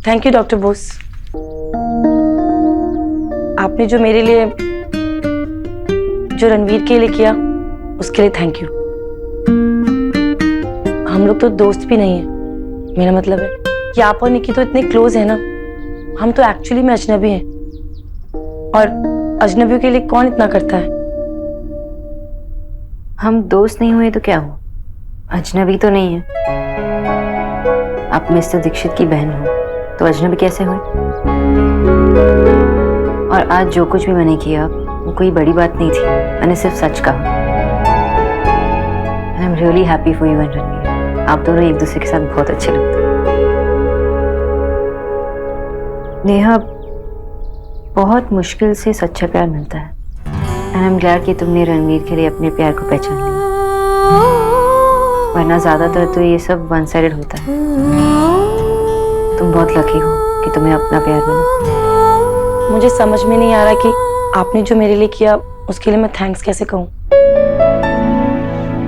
Thank you doctor Bose. आपने जो मेरे लिए, जो रणवीर के लिए किया, उसके लिए थैंक यू। हम लोग तो दोस्त भी नहीं है। मेरा मतलब है कि आप और निकी तो इतने क्लोज है ना, हम तो एक्चुअली में अजनबी हैं। और अजनबियों के लिए कौन इतना करता है? हम दोस्त नहीं हुए तो क्या हुआ, अजनबी तो नहीं है। आप मिस्टर दीक्षित की बहन हो तो अजनबी कैसे हुए? और आज जो कुछ भी मैंने किया वो कोई बड़ी बात नहीं थी, मैंने सिर्फ सच कहा। I am really happy for you and Ranveer. आप दोनों एक दूसरे के साथ बहुत अच्छे लगते हैं। नेहा, बहुत मुश्किल से सच्चा प्यार मिलता है। एंड आई एम ग्लैड कि तुमने रणवीर के लिए अपने प्यार को पहचान लिया, वरना ज्यादातर तो ये सब वन साइडेड होता है। तुम बहुत लकी हो कि तुम्हें अपना प्यार मिला। मुझे समझ में नहीं आ रहा कि आपने जो मेरे लिए किया उसके लिए मैं थैंक्स कैसे कहूँ।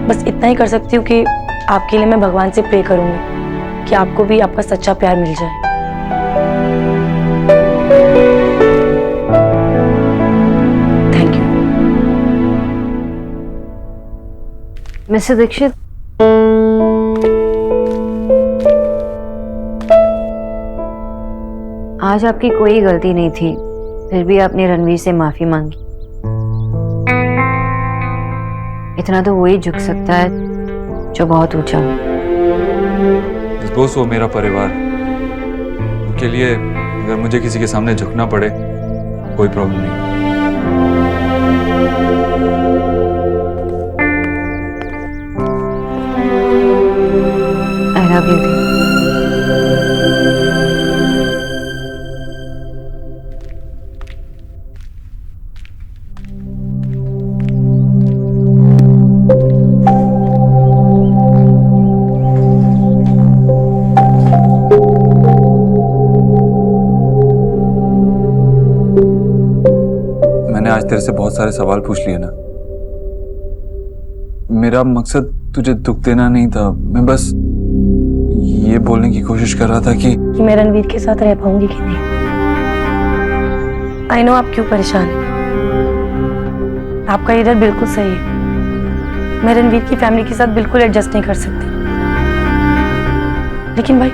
बस इतना ही कर सकती हूँ कि आपके लिए मैं भगवान से प्रे करूंगी कि आपको भी आपका सच्चा प्यार मिल जाए। थैंक यू मिस्टर दीक्षित, आज आपकी कोई गलती नहीं थी, फिर भी आपने रणवीर से माफी मांगी। इतना तो वही झुक सकता है जो बहुत ऊंचा हो। बोस, वो मेरा परिवार, उनके लिए अगर मुझे किसी के सामने झुकना पड़े कोई प्रॉब्लम नहीं। I love you. मैंने आज तेरे से बहुत सारे सवाल पूछ लिए ना। मेरा मकसद तुझे दुख देना नहीं था, मैं बस ये बोलने की कोशिश कर रहा था कि मैं रणवीर के साथ रह पाऊंगी कि नहीं। आई नो आप क्यों परेशान हैं। आपका ये डर बिल्कुल सही है। मैं रणवीर की फैमिली के साथ बिल्कुल एडजस्ट नहीं कर सकती। लेकिन भाई,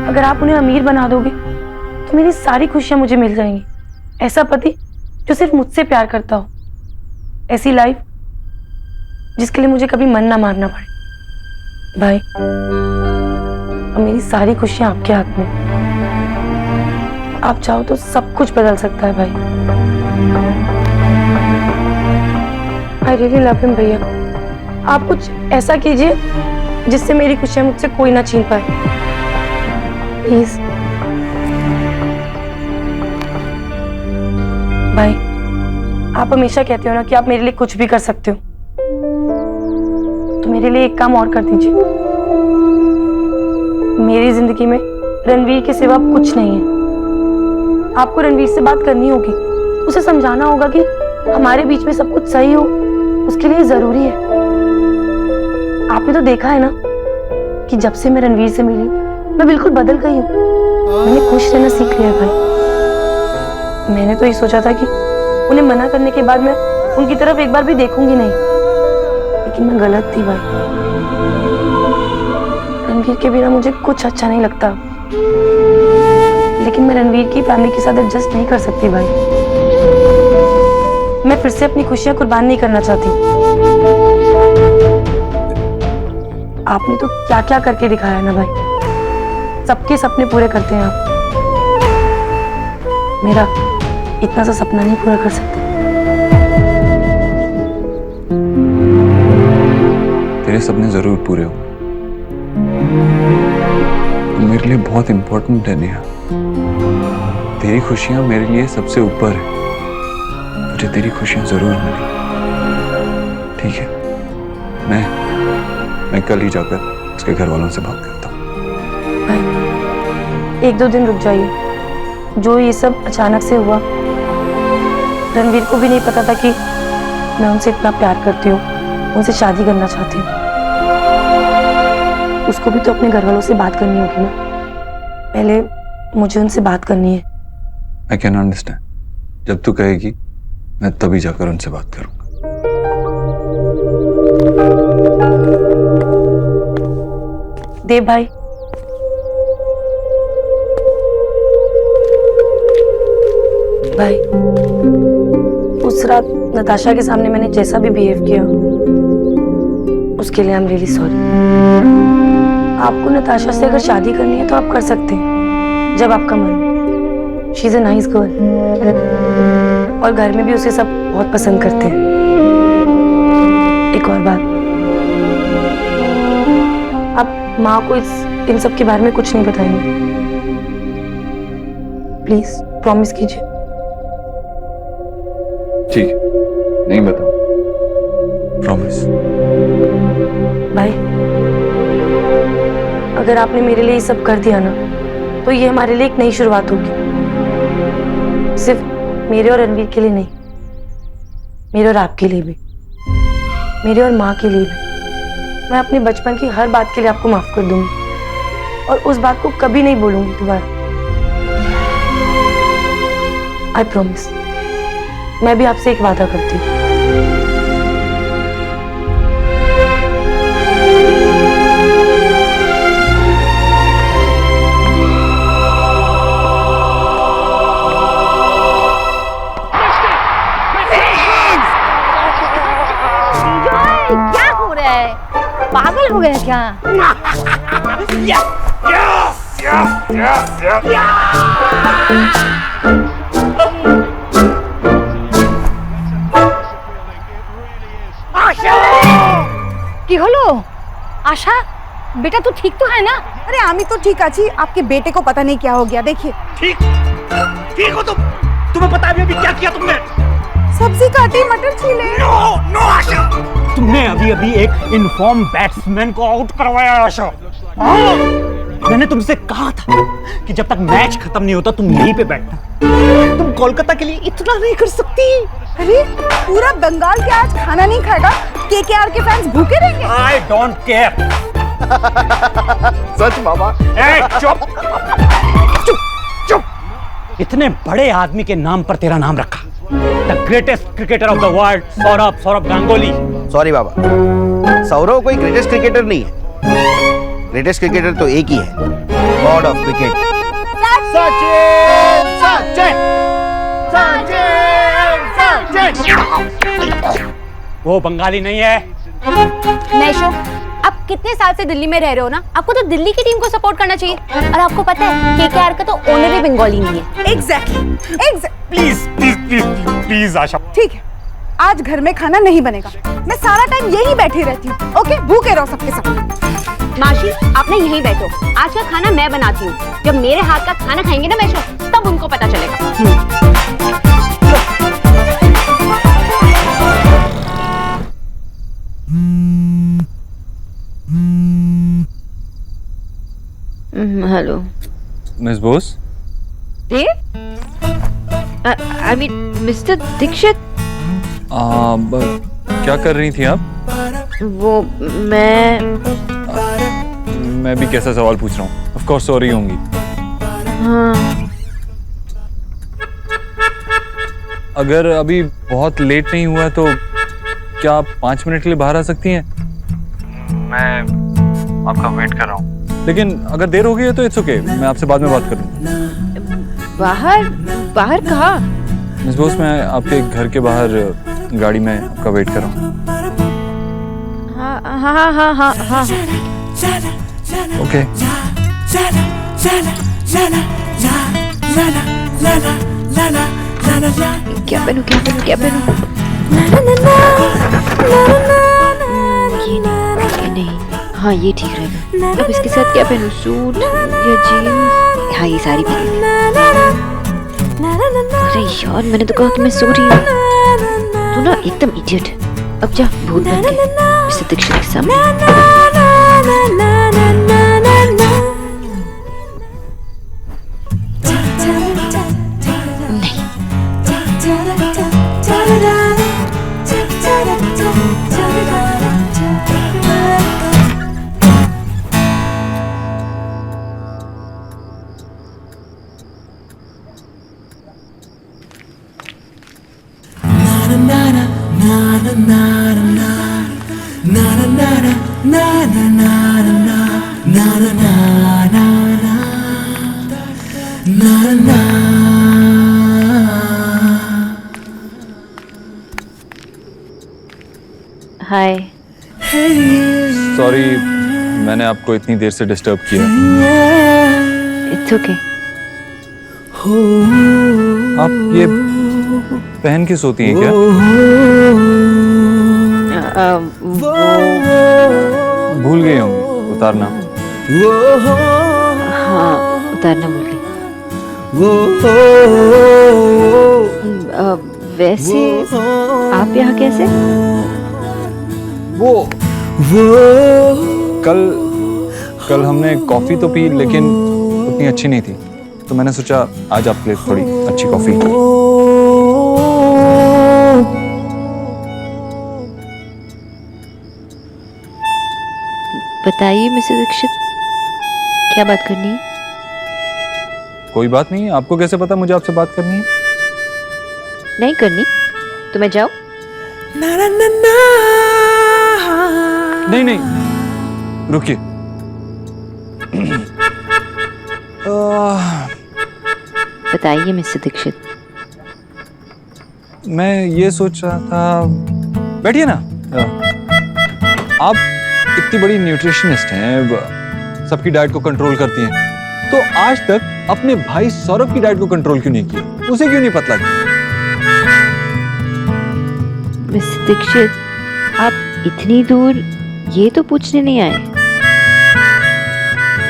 अगर आप उन्हें अमीर बना दोगे तो मेरी सारी खुशियां मुझे मिल जाएंगी। ऐसा पति जो सिर्फ मुझसे प्यार करता हो, ऐसी लाइफ जिसके लिए मुझे कभी मन ना मारना पड़े। भाई, अब मेरी सारी खुशियां आपके हाथ में। आप चाहो तो सब कुछ बदल सकता है भाई। आई रियली लव हिम भैया। आप कुछ ऐसा कीजिए जिससे मेरी खुशियां मुझसे कोई ना छीन पाए, प्लीज। भाई, आप हमेशा कहते हो ना कि आप मेरे लिए कुछ भी कर सकते हो, तो मेरे लिए एक काम और कर दीजिए। मेरी जिंदगी में रणवीर के सिवा कुछ नहीं है। आपको रणवीर से बात करनी होगी, उसे समझाना होगा कि हमारे बीच में सब कुछ सही हो उसके लिए जरूरी है। आपने तो देखा है ना कि जब से मैं रणवीर से मिली मैं बिल्कुल बदल गई हूँ। मैंने खुश रहना सीख लिया भाई। मैंने तो ये सोचा था कि उन्हें मना करने के बाद मैं उनकी तरफ एक बार भी देखूंगी नहीं, लेकिन मैं गलत थी भाई। रणवीर के बिना मुझे कुछ अच्छा नहीं लगता, लेकिन मैं रणवीर की फैमिली के साथ एडजस्ट नहीं कर सकती भाई। मैं फिर से अपनी खुशियां कुर्बान नहीं करना चाहती। आपने तो क्या क्या करके दिखाया ना भाई। सबके सपने पूरे करते हैं आप, मेरा इतना सा सपना नहीं पूरा कर सकते। तेरे सपने जरूर पूरे हो। तुम मेरे लिए बहुत इंपॉर्टेंट है नेहा। तेरी खुशियां मेरे लिए सबसे ऊपर है। मुझे तेरी खुशियां जरूर मिली, ठीक है? मैं कल ही जाकर उसके घर वालों से बात करता हूँ। भाई, 1-2 दिन रुक जाइए। जो ये सब अचानक से हुआ, रणवीर को भी नहीं पता था कि मैं उनसे इतना प्यार करती हूँ, उनसे शादी करना चाहती हूँ। उसको भी तो अपने घर वालों से बात करनी होगी ना। पहले मुझे उनसे बात करनी है। I can understand. जब तू कहेगी मैं तभी जाकर उनसे बात करूंगा। देव भाई, भाई उस रात नताशा के सामने मैंने जैसा भी बिहेव किया उसके लिए आई एम रियली सॉरी। आपको नताशा से अगर शादी करनी है तो आप कर सकते हैं जब आपका मन हो। She is a nice girl और घर में भी उसे सब बहुत पसंद करते हैं। एक और बात, आप माँ को इन सब के बारे में कुछ नहीं बताएंगे? प्लीज प्रॉमिस कीजिए। ठीक है, नहीं बताऊं, प्रॉमिस। भाई, अगर आपने मेरे लिए ये सब कर दिया ना तो ये हमारे लिए एक नई शुरुआत होगी। सिर्फ मेरे और रणवीर के लिए नहीं, मेरे और आपके लिए भी, मेरे और माँ के लिए भी। मैं अपने बचपन की हर बात के लिए आपको माफ कर दूंगी और उस बात को कभी नहीं बोलूंगी दोबारा। I promise. मैं भी आपसे एक वादा करती हूँ। क्या हो रहा है? पागल हो गए क्या? কি হলো? आशा बेटा तू ठीक तो है ना? अरे आमी तो ठीक आची, आपके बेटे को पता नहीं क्या हो गया। देखिए ठीक हो तुम? तुम्हें पता है अभी क्या किया तुमने? सब्जी काटी, मटर छीले। नो आशा, तुमने अभी एक इनफॉर्म बैट्समैन को आउट करवाया आशा। मैंने तुमसे कहा था कि जब तक मैच खत्म नहीं होता तुम यहीं पे बैठना। तुम कोलकाता के लिए इतना नहीं कर सकती। अरे पूरा बंगाल क्या आज खाना नहीं खाएगा? केकेआर के फैंस भूखे रहेंगे। I don't care. सच बाबा। चुप चुप चुप। इतने बड़े आदमी के नाम पर तेरा नाम रखा, the greatest cricketer of the world, Saurabh Ganguly. Sorry बाबा, सौरव कोई ग्रेटेस्ट क्रिकेटर नहीं है। ग्रेटेस्ट क्रिकेटर तो एक ही है, God of cricket, Sachin. Sachin Sachin. वो बंगाली नहीं है। नैशो, आप कितने साल से दिल्ली में रह रहे हो ना, आपको तो दिल्ली की टीम को सपोर्ट करना चाहिए। और आपको पता है केकेआर का तो ओनर भी बंगाली नहीं है। Exactly. Please please please please Asha. ठीक है, आज घर में खाना नहीं बनेगा। मैं सारा टाइम यहीं बैठी रहती हूँ। ओके, भूखे रहो सबके सब। माशी, आप ना यहीं बैठो, आज का खाना मैं बनाती हूँ। जब मेरे हाथ का खाना खाएंगे ना मैशो, तब उनको पता चलेगा। Hello Miss Bose. I mean Mr Dikshit. क्या कर रही थी आप? वो मैं भी कैसा सवाल पूछ रहा हूँ? ऑफ कोर्स सॉरी होंगी। हाँ, अगर अभी बहुत लेट नहीं हुआ है तो क्या आप 5 मिनट के लिए बाहर आ सकती हैं? मैं आपका वेट कर रहा हूँ। लेकिन अगर देर हो गई है तो इट्स ओके, मैं आपसे बाद में बात करूँ। बाहर कहाँ? मिस बोस, मैं आपके घर के बाहर गाड़ी में आपका वेट कर रहा हूँ। हाँ। ओके। क्या पहनूं? ये नहीं, हाँ ये ठीक रहेगा। अब इसके साथ क्या पहनूं? सूट या जीन्स? हाँ ये साड़ी पहन। अरे यार, मैंने तो कहा कि मैं सो रही हूँ। तू ना एकदम इडियट है। अब जा भूत बन के मिस्टर दीक्षित के सामने। हाय। सॉरी, मैंने आपको इतनी देर से डिस्टर्ब किया। It's okay. आप ये पहन के सोती हैं क्या? भूल गई होंगी उतारना। हाँ, उतारना भूल गई। वैसे आप यहाँ कैसे? वो कल हमने कॉफी तो पी, लेकिन उतनी अच्छी नहीं थी, तो मैंने सोचा आज आपके लिए थोड़ी अच्छी कॉफी। बताइए मिसेस दीक्षित, क्या बात करनी है? कोई बात नहीं है। आपको कैसे पता मुझे आपसे बात करनी है? नहीं करनी तो मैं जाऊं? नहीं नहीं, रुकिए। बताइए मिस्टर दीक्षित। मैं ये सोच रहा था, बैठिए ना। आप इतनी बड़ी न्यूट्रिशनिस्ट हैं, सबकी डाइट को कंट्रोल करती हैं, तो आज तक अपने भाई सौरभ की डाइट को कंट्रोल क्यों नहीं किया? उसे क्यों नहीं पतला किया? मिस्टर दीक्षित, आप इतनी दूर ये तो पूछने नहीं आए,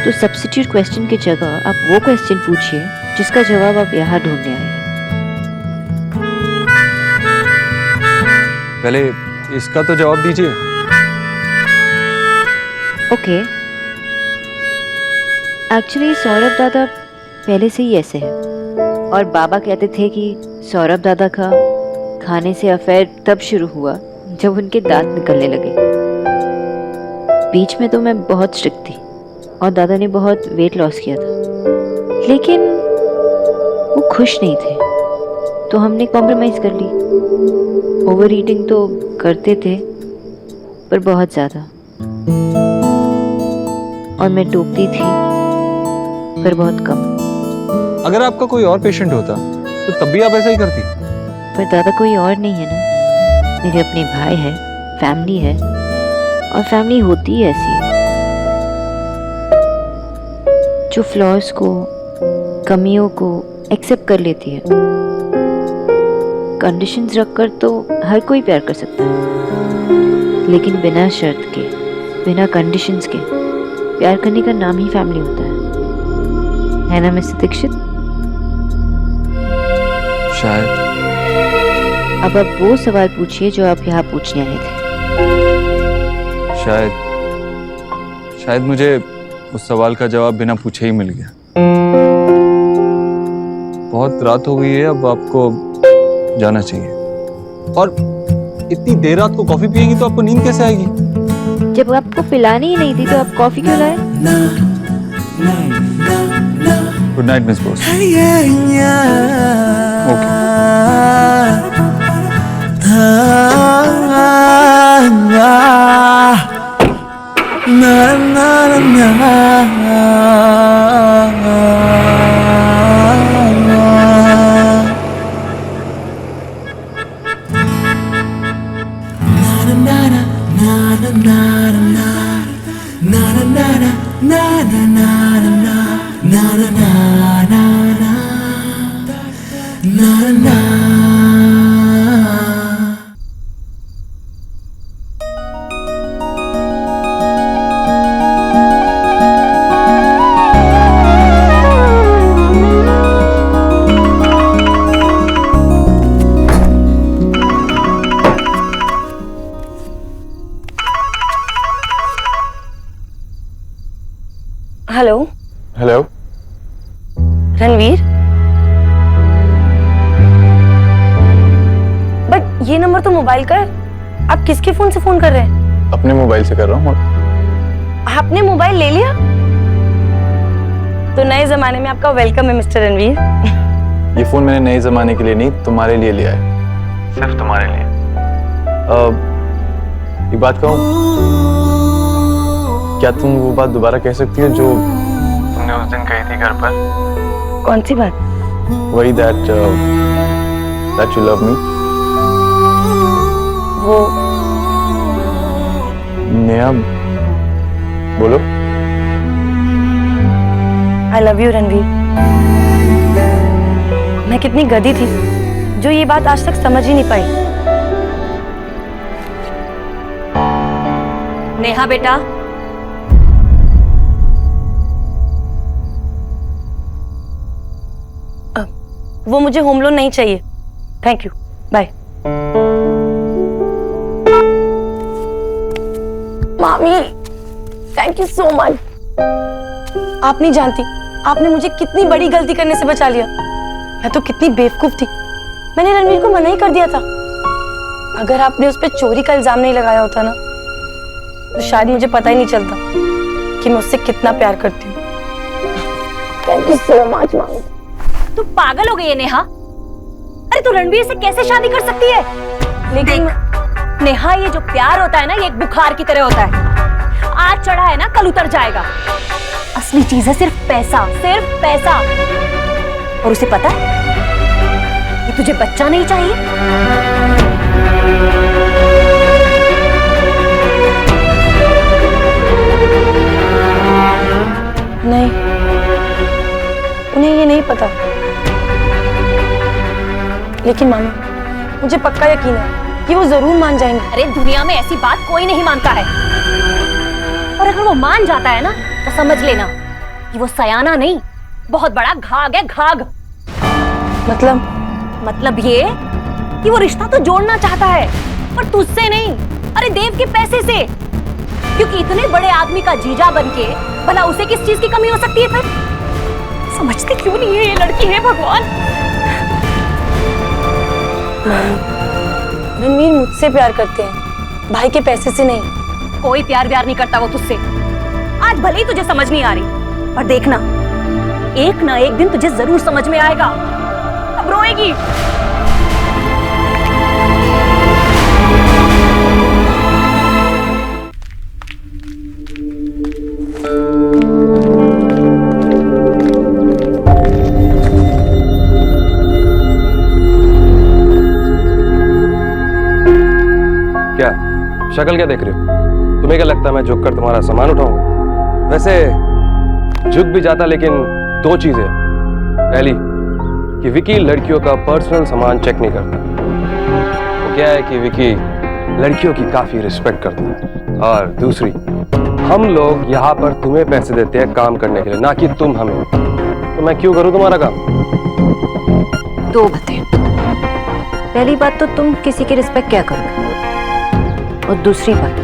तो सब्स्टिट्यूट क्वेश्चन की जगह आप वो क्वेश्चन पूछिए जिसका जवाब आप यहाँ ढूंढने आए। पहले इसका तो जवाब दीजिए। ओके, एक्चुअली सौरभ दादा पहले से ही ऐसे हैं, और बाबा कहते थे कि सौरभ दादा का खाने से अफेयर तब शुरू हुआ जब उनके दांत निकलने लगे। बीच में तो मैं बहुत स्ट्रिक्ट थी और दादा ने बहुत वेट लॉस किया था, लेकिन वो खुश नहीं थे, तो हमने कॉम्प्रोमाइज कर ली। ओवर ईटिंग तो करते थे, पर बहुत ज़्यादा, और मैं टोकती थी, पर बहुत कम। अगर आपका कोई और पेशेंट होता तो तब भी आप ऐसा ही करती? पर दादा कोई और नहीं है ना, मेरे अपने भाई है, फैमिली है, और फैमिली होती ही ऐसी है, जो फ्लॉज को, कमियों को एक्सेप्ट कर लेती है। कंडीशंस रखकर तो हर कोई प्यार कर सकता है, लेकिन बिना शर्त के, बिना कंडीशंस के प्यार करने का नाम ही फैमिली होता है ना मिस्टर दीक्षित? शायद। अब आप वो सवाल पूछिए जो आप यहाँ पूछने आए थे। शायद मुझे उस सवाल का जवाब बिना पूछे ही मिल गया। बहुत रात हो गई है, अब आपको जाना चाहिए। और इतनी देर रात को कॉफी पिएंगी तो आपको नींद कैसे आएगी? जब आपको पिलानी ही नहीं थी तो आप कॉफी क्यों लाए? Good night miss boss. Okay. Hello. Hello. Ranveer, but ये नंबर तो मोबाइल का है। आप किसके फोन से फोन कर रहे हैं? अपने मोबाइल से कर रहा हूँ। आपने मोबाइल ले लिया? तो नए जमाने में आपका वेलकम है मिस्टर रणवीर। ये फोन मैंने नए जमाने के लिए नहीं, तुम्हारे लिए लिया है, सिर्फ तुम्हारे लिए। एक बात कहूँ, क्या तुम वो बात दोबारा कह सकती हो जो तुमने उस दिन कही थी घर पर? कौन सी बात? वही that you love me. वो नेहा, बोलो। I love you Ranveer. मैं कितनी गधी थी जो ये बात आज तक समझ ही नहीं पाई। नेहा बेटा, वो मुझे होम लोन नहीं चाहिए, थैंक यू, बाय। मामी, थैंक यू सो मच। आप नहीं जानती आपने मुझे कितनी बड़ी गलती करने से बचा लिया। मैं तो कितनी बेवकूफ थी, मैंने रणवीर को मना ही कर दिया था। अगर आपने उस पर चोरी का इल्जाम नहीं लगाया होता ना, तो शायद मुझे पता ही नहीं चलता कि मैं उससे कितना प्यार करती हूँ। थैंक यू सो मच मामी। तू पागल हो गई है नेहा? अरे तू रणवीर से कैसे शादी कर सकती है? लेकिन नेहा, ये जो प्यार होता है ना, ये एक बुखार की तरह होता है। आज चढ़ा है ना, कल उतर जाएगा। असली चीज है सिर्फ पैसा, सिर्फ पैसा। और उसे पता है कि तुझे बच्चा नहीं चाहिए। नहीं, उन्हें ये नहीं पता। लेकिन मामा, मुझे पक्का यकीन है कि वो जरूर मान जाएंगे। अरे दुनिया में ऐसी बात कोई नहीं मानता है। और अगर वो मान जाता है ना, तो समझ लेना कि वो सयाना नहीं, बहुत बड़ा घाघ है, घाघ। मतलब ये कि वो रिश्ता तो जोड़ना चाहता है, पर तुझसे नहीं, अरे देव के पैसे से। क्योंकि इतने बड़े आदमी का जीजा बनके भला उसे किस चीज की कमी हो सकती है? फिर समझते क्यों नहीं है ये लड़की है भगवान। रणवीर मुझसे प्यार करते हैं, भाई के पैसे से नहीं। कोई प्यार व्यार नहीं करता वो तुझसे। आज भले ही तुझे समझ नहीं आ रही, पर देखना एक ना एक दिन तुझे जरूर समझ में आएगा। अब रोएगी। क्या शक्ल क्या देख रहे हो? तुम्हें क्या लगता है मैं झुक कर तुम्हारा सामान उठाऊंगा? वैसे झुक भी जाता, लेकिन दो चीजें। पहली कि विकी लड़कियों का पर्सनल सामान चेक नहीं करता। वो क्या है कि विकी लड़कियों की काफी रिस्पेक्ट करता है। और दूसरी, हम लोग यहाँ पर तुम्हें पैसे देते हैं काम करने के लिए, ना कि तुम हमें। तो मैं क्यों करूँ तुम्हारा काम? दो बातें। पहली बात तो तुम किसी की रिस्पेक्ट क्या करोगे, और दूसरी बात,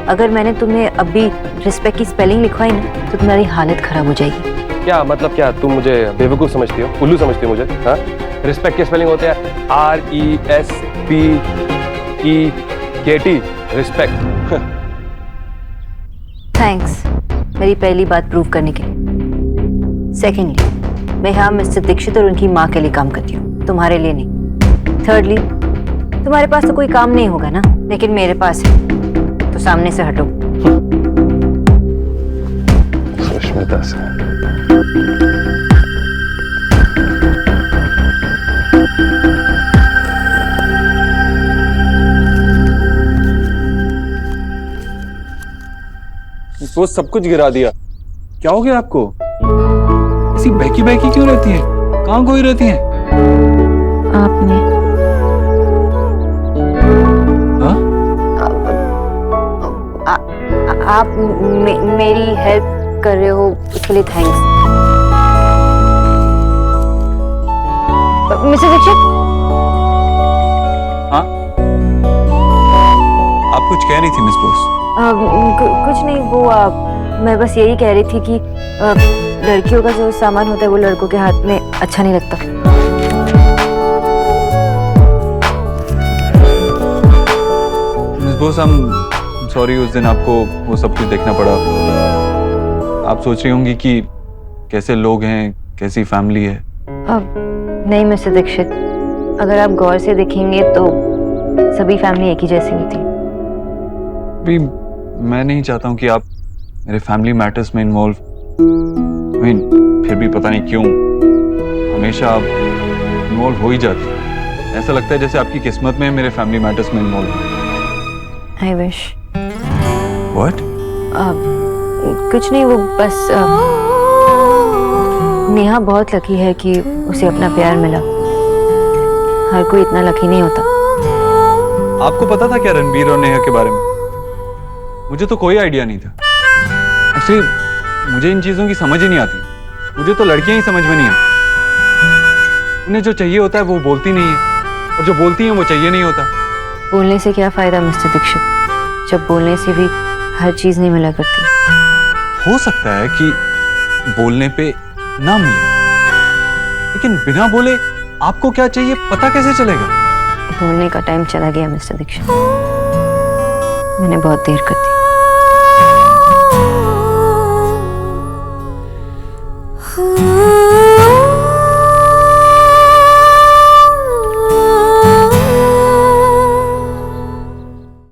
अगर मैंने तुम्हें अभी रिस्पेक्ट की स्पेलिंग लिखवाई ना, तो तुम्हारी हालत खराब हो जाएगी। क्या मतलब? क्या तुम मुझे बेवकूफ समझती हो, उल्लू समझती हो मुझे? हाँ, रिस्पेक्ट की स्पेलिंग होते हैं RESPECT, रिस्पेक्ट। थैंक्स मेरी पहली बात प्रूव करने के लिए। सेकेंडली, मैं यहाँ मिस्टर दीक्षित और उनकी माँ के लिए काम करती हूँ, तुम्हारे लिए नहीं। थर्डली, तुम्हारे पास तो कोई काम नहीं होगा ना, लेकिन मेरे पास है, तो सामने से हटो। सुष्मिता से वो सब कुछ गिरा दिया। क्या हो गया आपको? ऐसी बहकी बहकी क्यों रहती है? कहाँ खोई रहती है? आपने आप मेरी हेल्प कर रहे हो, उसके लिए थैंक्स। मिस्टर दीक्षित, हाँ, आप कुछ कह रही थी मिस बोस? कुछ नहीं, वो मैं बस यही कह रही थी कि लड़कियों का जो सामान होता है वो लड़कों के हाथ में अच्छा नहीं लगता। मिस बोस, सॉरी उस दिन आपको वो सब कुछ देखना पड़ा। आप सोच रही होंगी कि कैसे लोग हैं, कैसी फैमिली है। नहीं मिस्टर दीक्षित, अगर आप गौर से देखेंगे तो सभी फैमिली एक ही जैसी होती है। भी मैं नहीं चाहता हूँ कि आप मेरे फैमिली मैटर्स में इन्वॉल्व, फिर भी पता नहीं क्यों हमेशा आप इन्वॉल्व हो ही जाती है। ऐसा लगता है जैसे आपकी किस्मत में मेरे फैमिली मैटर्स में इन्वॉल्व। I wish. व्हाट? कुछ नहीं, वो बस नेहा बहुत लकी है कि उसे अपना प्यार मिला। हर कोई इतना लकी नहीं होता। आपको पता था क्या रणबीर और नेहा के बारे में? मुझे तो कोई आइडिया नहीं था। एक्चुअली मुझे इन चीजों की समझ ही नहीं आती। मुझे तो लड़कियां ही समझ में नहीं आती। उन्हें जो चाहिए होता है वो बोलती नहीं है, और जो बोलती हैं वो चाहिए नहीं होता। बोलने से क्या फायदा मिस्टर दीक्षित, जब बोलने से भी हर चीज नहीं मिला करती। हो सकता है कि बोलने पे ना मिले, लेकिन बिना बोले आपको क्या चाहिए पता कैसे चलेगा? बोलने का टाइम चला गया मिस्टर दीक्षित, मैंने बहुत देर कर दी।